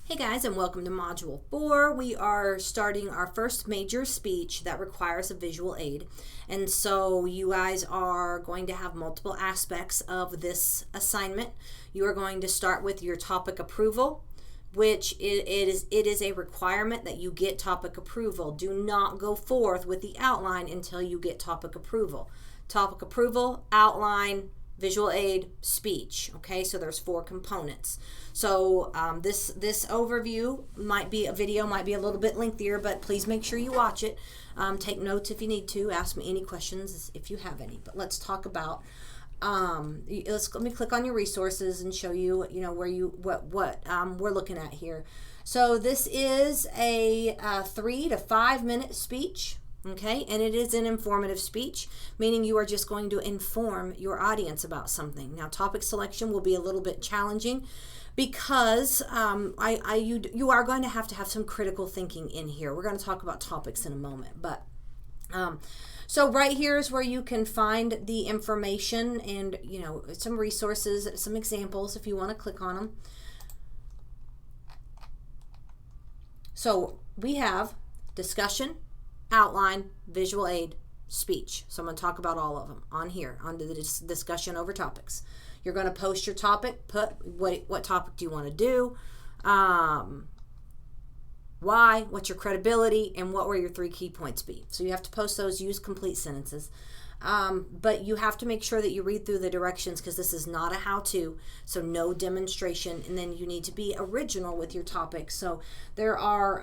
Hey guys, and welcome to Module 4. We are starting our first major speech that requires a visual aid. And so you guys are going to have multiple aspects of this assignment. You are going to start with your topic approval, which it is a requirement that you get topic approval. Do not go forth with the outline until you get topic approval. Topic approval, outline, visual aid, speech. Okay, so there's 4 components. So this overview might be a video, might be a little bit lengthier, but please make sure you watch it. Take notes if you need to. Ask me any questions if you have any. But let's talk about. Let me click on your resources and show you, where what we're looking at here. So this is a 3 to 5 minute speech. Okay, and it is an informative speech, meaning you are just going to inform your audience about something. Now, topic selection will be a little bit challenging because you are going to have some critical thinking in here. We're going to talk about topics in a moment, but so right here is where you can find the information and some resources, some examples if you want to click on them. So we have discussion, outline, visual aid, speech. So I'm going to talk about all of them on here, on the discussion over topics. You're going to post your topic, put what topic do you want to do, why, what's your credibility, and what will your 3 key points be. So you have to post those, use complete sentences. But you have to make sure that you read through the directions because this is not a how-to, so no demonstration, and then you need to be original with your topic. So there are,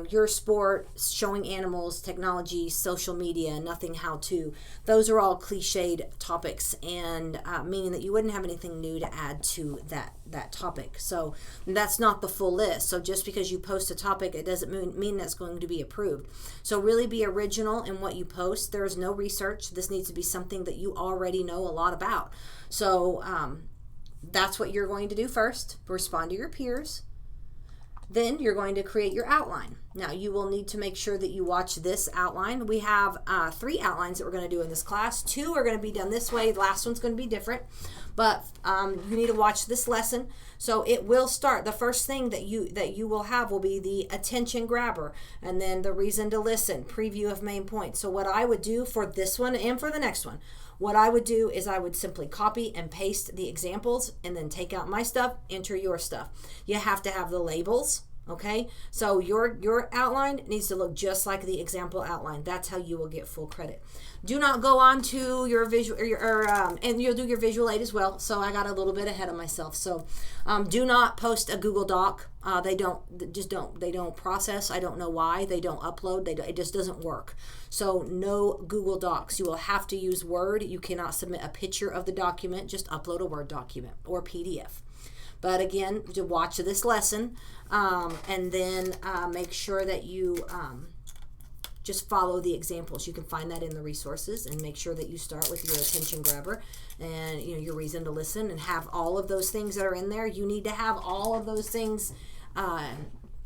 your sport, showing animals, technology, social media, nothing how-to. Those are all cliched topics, and meaning that you wouldn't have anything new to add to that topic. So that's not the full list. So just because you post a topic, it doesn't mean that's going to be approved. So really be original in what you post. There is no research. This needs to be something that you already know a lot about. So that's what you're going to do first. Respond to your peers. Then you're going to create your outline. Now you will need to make sure that you watch this outline. We have 3 outlines that we're going to do in this class. 2 are going to be done this way. The last one's going to be different. But you need to watch this lesson. So it will start. The first thing that you will have will be the attention grabber, and then the reason to listen, preview of main points. So what I would do for this one and for the next one, what I would do is I would simply copy and paste the examples and then take out my stuff, enter your stuff. You have to have the labels. Okay, so your outline needs to look just like the example outline. That's how you will get full credit. Do not go on to your visual and you'll do your visual aid as well. So I got a little bit ahead of myself. So do not post a Google Doc. They don't process. I don't know why they don't upload. It just doesn't work. So no Google Docs. You will have to use Word. You cannot submit a picture of the document. Just upload a Word document or PDF. But again, to watch this lesson and then make sure that you just follow the examples. You can find that in the resources, and make sure that you start with your attention grabber and your reason to listen, and have all of those things that are in there. You need to have all of those things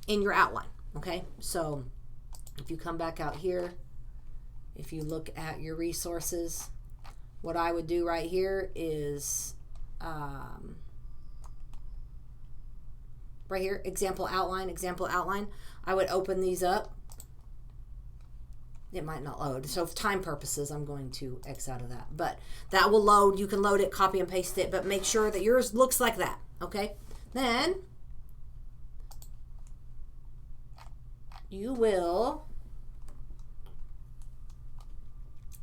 in your outline. Okay, so if you come back out here, if you look at your resources, what I would do right here is right here, example outline. I would open these up. It might not load. So for time purposes, I'm going to X out of that. But that will load. You can load it, copy and paste it, but make sure that yours looks like that. Okay? Then you will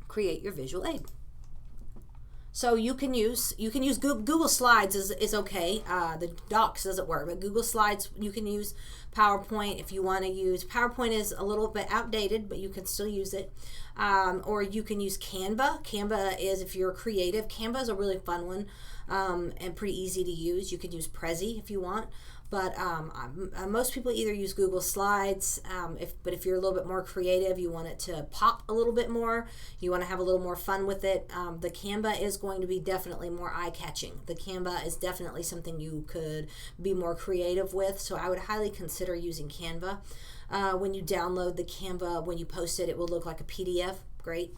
create your visual aid. So you can use Google Slides is okay. The Docs doesn't work, but Google Slides, you can use PowerPoint if you want to use. PowerPoint is a little bit outdated, but you can still use it. Or you can use Canva. Canva is, if you're creative, Canva is a really fun one and pretty easy to use. You can use Prezi if you want. But most people either use Google Slides, but if you're a little bit more creative, you want it to pop a little bit more, you want to have a little more fun with it, the Canva is going to be definitely more eye-catching. The Canva is definitely something you could be more creative with, so I would highly consider using Canva. When you download the Canva, when you post it, it will look like a PDF. Great.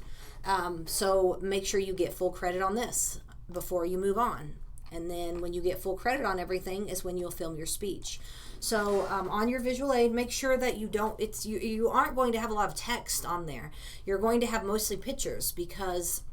So make sure you get full credit on this before you move on. And then when you get full credit on everything is when you'll film your speech. So on your visual aid, make sure that you aren't going to have a lot of text on there. You're going to have mostly pictures, because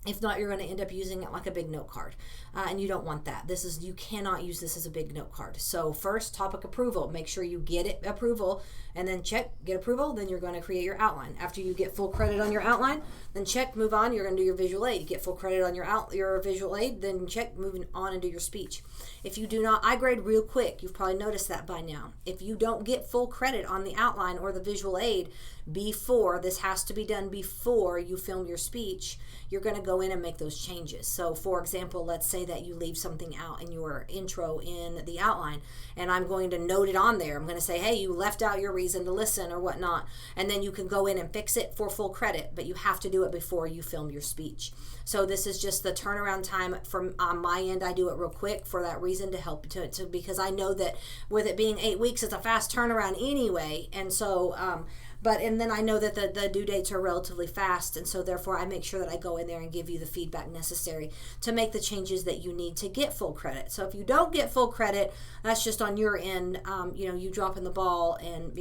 if not, you're going to end up using it like a big note card, and you don't want that. You cannot use this as a big note card. So first, topic approval. Make sure you get it approval, and then check, get approval. Then you're going to create your outline. After you get full credit on your outline, then check, move on. You're going to do your visual aid. Get full credit on your visual aid, then check, moving on and do your speech. If you do not, I grade real quick. You've probably noticed that by now. If you don't get full credit on the outline or the visual aid before, this has to be done before you film your speech, you're going to go in and make those changes. So for example, let's say that you leave something out in your intro in the outline, and I'm going to note it on there. I'm going to say, hey, you left out your reason to listen or whatnot, and then you can go in and fix it for full credit, but you have to do it before you film your speech. So this is just the turnaround time from on my end. I do it real quick for that reason, to help to because I know that with it being 8 weeks, it's a fast turnaround anyway, and so and then I know that the due dates are relatively fast, and so therefore I make sure that I go in there and give you the feedback necessary to make the changes that you need to get full credit. So if you don't get full credit, that's just on your end, you dropping the ball, and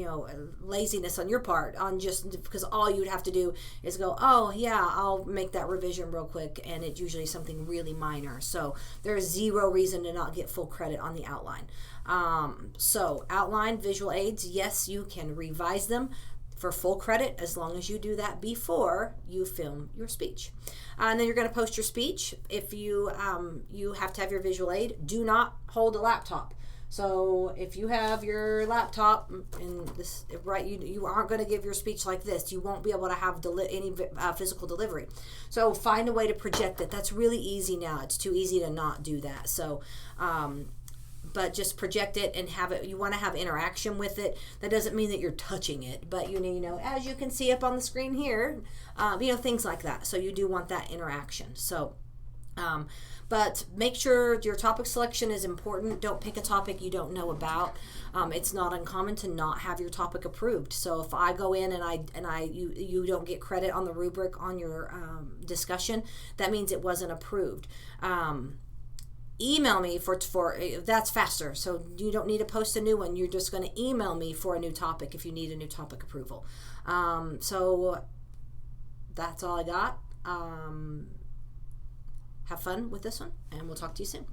laziness on your part, on just because all you'd have to do is go, oh yeah, I'll make that revision real quick, and it's usually something really minor. So there's zero reason to not get full credit on the outline. So outline, visual aids, yes, you can revise them for full credit as long as you do that before you film your speech. And then you're going to post your speech. If you have to have your visual aid, do not hold a laptop. So if you have your laptop and this right, you aren't going to give your speech like this. You won't be able to have any physical delivery. So find a way to project it. That's really easy now. It's too easy to not do that. So but just project it and have it. You want to have interaction with it. That doesn't mean that you're touching it, but as you can see up on the screen here, things like that. So you do want that interaction. So but make sure your topic selection is important. Don't pick a topic you don't know about. It's not uncommon to not have your topic approved. So if I go in and you don't get credit on the rubric on your discussion, that means it wasn't approved. Email me for that's faster. So you don't need to post a new one. You're just going to email me for a new topic if you need a new topic approval. So that's all I got. Have fun with this one, and we'll talk to you soon.